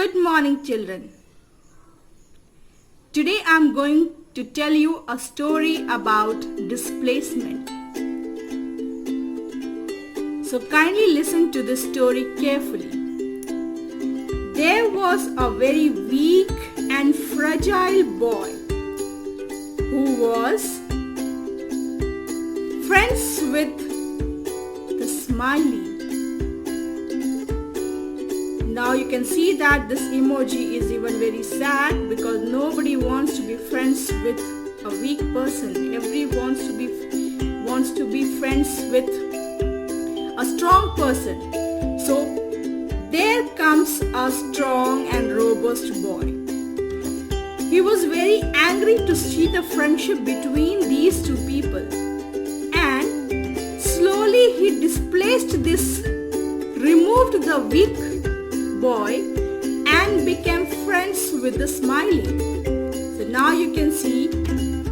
Good morning, children. Today I am going to tell you a story about displacement. So kindly listen to this story carefully. There was a very weak and fragile boy who was friends with the smiley. Now you can see that this emoji is even very sad because nobody wants to be friends with a weak person. Everyone wants to be friends with a strong person. So there comes a strong and robust boy. He was very angry to see the friendship between these two people, and slowly he removed the weak boy and became friends with the smiley. So now you can see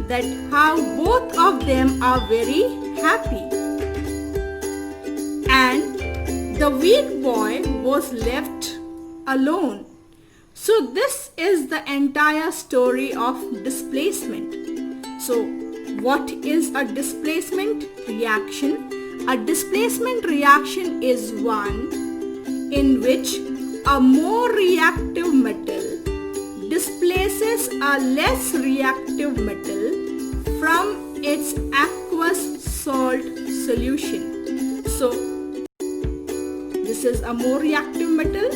that how both of them are very happy, and the weak boy was left alone. So this is the entire story of displacement. So what is a displacement reaction? A displacement reaction is one in which a more reactive metal displaces a less reactive metal from its aqueous salt solution. So this is a more reactive metal.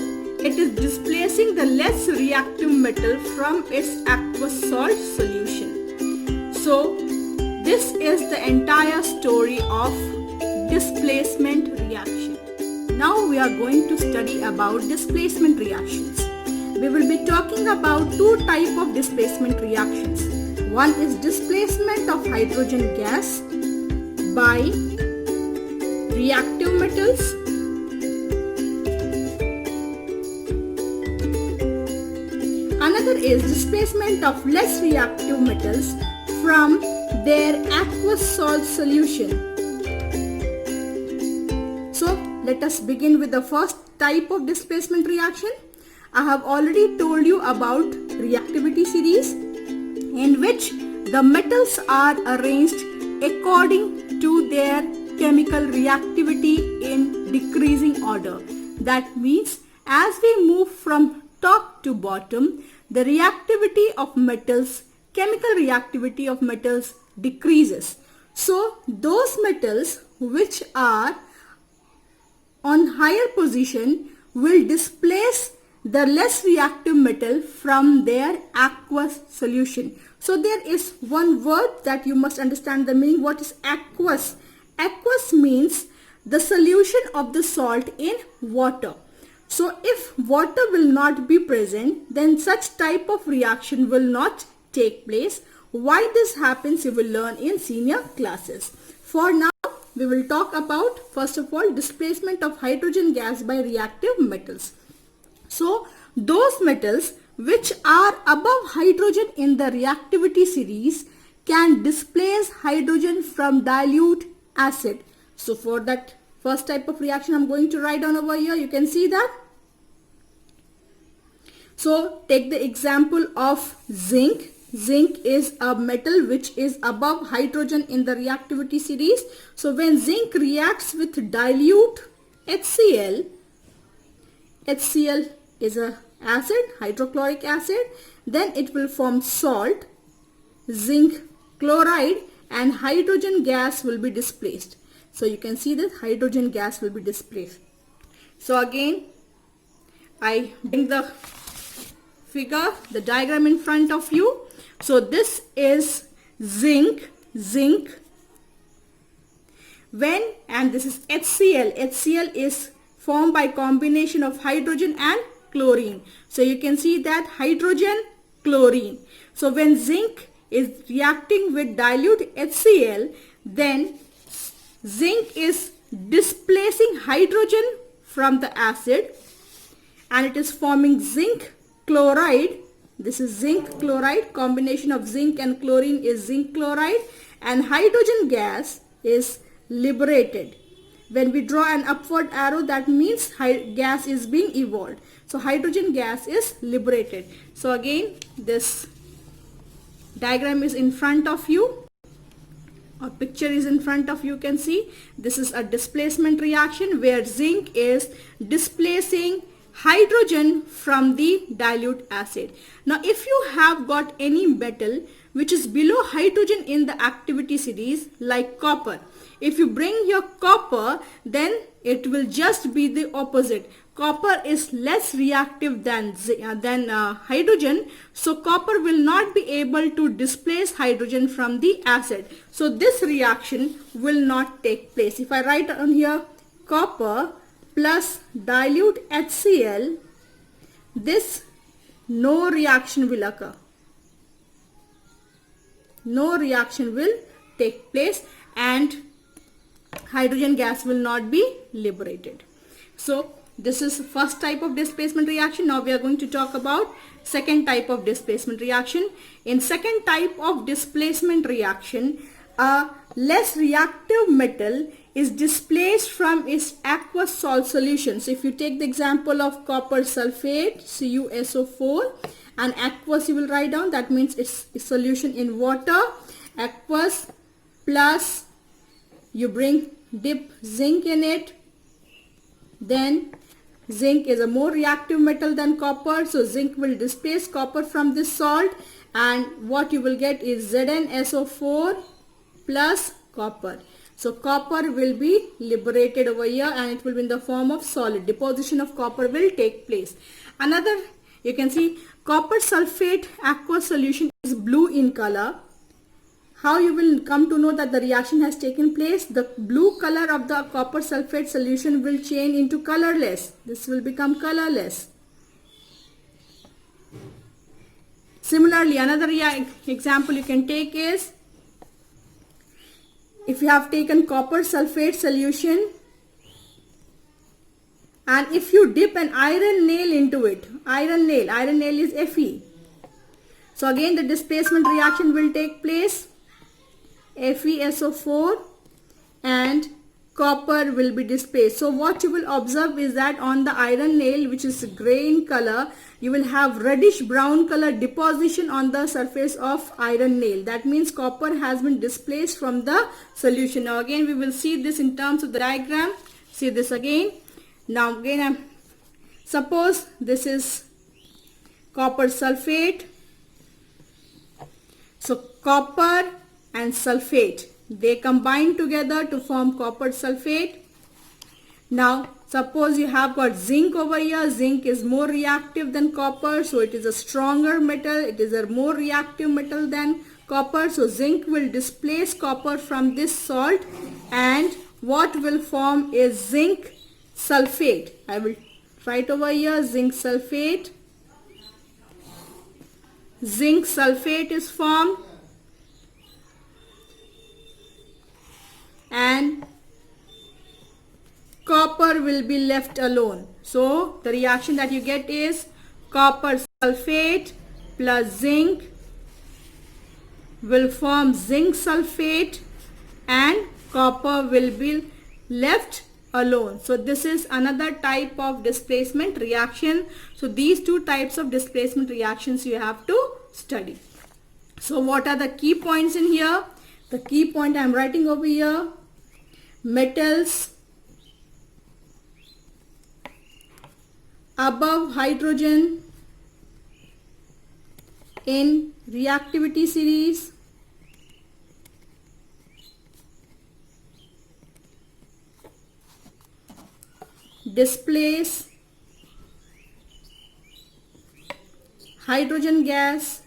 It is displacing the less reactive metal from its aqueous salt solution. So this is the entire story of displacement reaction. Now we are going to study about displacement reactions. We will be talking about two types of displacement reactions. One is displacement of hydrogen gas by reactive metals. Another is displacement of less reactive metals from their aqueous salt solution. So let us begin with the first type of displacement reaction. I have already told you about reactivity series, in which the metals are arranged according to their chemical reactivity in decreasing order. That means as we move from top to bottom, the reactivity of metals, chemical reactivity of metals decreases. So those metals which are on higher position will displace the less reactive metal from their aqueous solution. So there is one word that you must understand the meaning. What is aqueous? Aqueous means the solution of the salt in water. So if water will not be present, then such type of reaction will not take place. Why this happens, you will learn in senior classes. For now, we will talk about, first of all, displacement of hydrogen gas by reactive metals. So those metals which are above hydrogen in the reactivity series can displace hydrogen from dilute acid. So for that first type of reaction, I'm going to write down over here. You can see that. So take the example of zinc. Zinc is a metal which is above hydrogen in the reactivity series. So when zinc reacts with dilute HCl, HCl is a acid, hydrochloric acid, then it will form salt, zinc chloride, and hydrogen gas will be displaced. So you can see that hydrogen gas will be displaced. So again, I bring the figure, the diagram in front of you. So this is zinc, and this is HCl. HCl is formed by combination of hydrogen and chlorine. So you can see that hydrogen, chlorine. So when zinc is reacting with dilute HCl, then zinc is displacing hydrogen from the acid, and it is forming zinc chloride. This is zinc chloride. Combination of zinc and chlorine is zinc chloride, and hydrogen gas is liberated. When we draw an upward arrow, that means gas is being evolved. So hydrogen gas is liberated. So again, this diagram is in front of you, or picture is in front of you. Can see this is a displacement reaction where zinc is displacing hydrogen from the dilute acid. Now if you have got any metal which is below hydrogen in the activity series, like copper, if you bring your copper, then it will just be the opposite. Copper is less reactive than hydrogen, so copper will not be able to displace hydrogen from the acid. So this reaction will not take place. If I write on here copper plus dilute HCl, this no reaction will occur. No reaction will take place and hydrogen gas will not be liberated. So this is first type of displacement reaction. Now we are going to talk about second type of displacement reaction. In second type of displacement reaction, a less reactive metal is displaced from its aqueous salt solution. So if you take the example of copper sulfate, CuSO4, and aqueous you will write down, that means it's a solution in water. Aqueous plus you dip zinc in it, then zinc is a more reactive metal than copper, so zinc will displace copper from this salt, and what you will get is ZnSO4 plus copper. So copper will be liberated over here and it will be in the form of solid. Deposition of copper will take place. Another, you can see copper sulfate aqueous solution is blue in color. How you will come to know that the reaction has taken place? The blue color of the copper sulfate solution will change into colorless. This will become colorless. Similarly, another example you can take is, if you have taken copper sulfate solution and if you dip an iron nail into it, iron nail is Fe. So again the displacement reaction will take place. FeSO4 and copper will be displaced. So what you will observe is that on the iron nail, which is gray in color, you will have reddish brown color deposition on the surface of iron nail. That means copper has been displaced from the solution. Now again we will see this in terms of the diagram. See this again. Now again, suppose this is copper sulfate. So copper and sulfate, they combine together to form copper sulfate. Now suppose you have got zinc over here. Zinc is more reactive than copper, so it is a stronger metal. It is a more reactive metal than copper, so zinc will displace copper from this salt and what will form is zinc sulfate. I will write over here zinc sulfate. Zinc sulfate is formed and copper will be left alone. So the reaction that you get is copper sulfate plus zinc will form zinc sulfate and copper will be left alone. So this is another type of displacement reaction. So these two types of displacement reactions you have to study. So what are the key points in here? The key point I am writing over here: metals above hydrogen in reactivity series displace hydrogen gas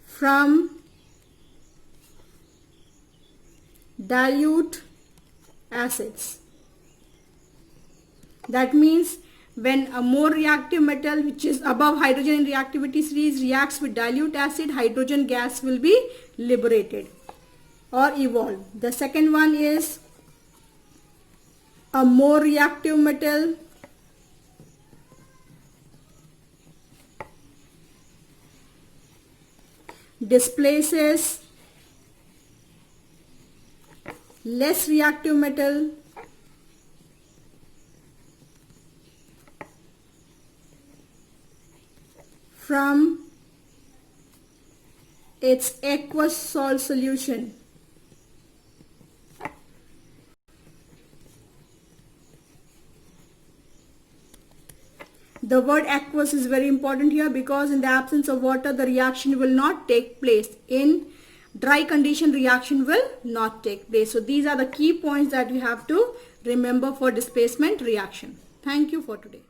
from dilute acids. That means when a more reactive metal which is above hydrogen in reactivity series reacts with dilute acid, hydrogen gas will be liberated or evolved. The second one is a more reactive metal displaces less reactive metal from its aqueous salt solution. The word aqueous is very important here because in the absence of water, the reaction will not take place. In dry condition, reaction will not take place. So these are the key points that you have to remember for displacement reaction. Thank you for today.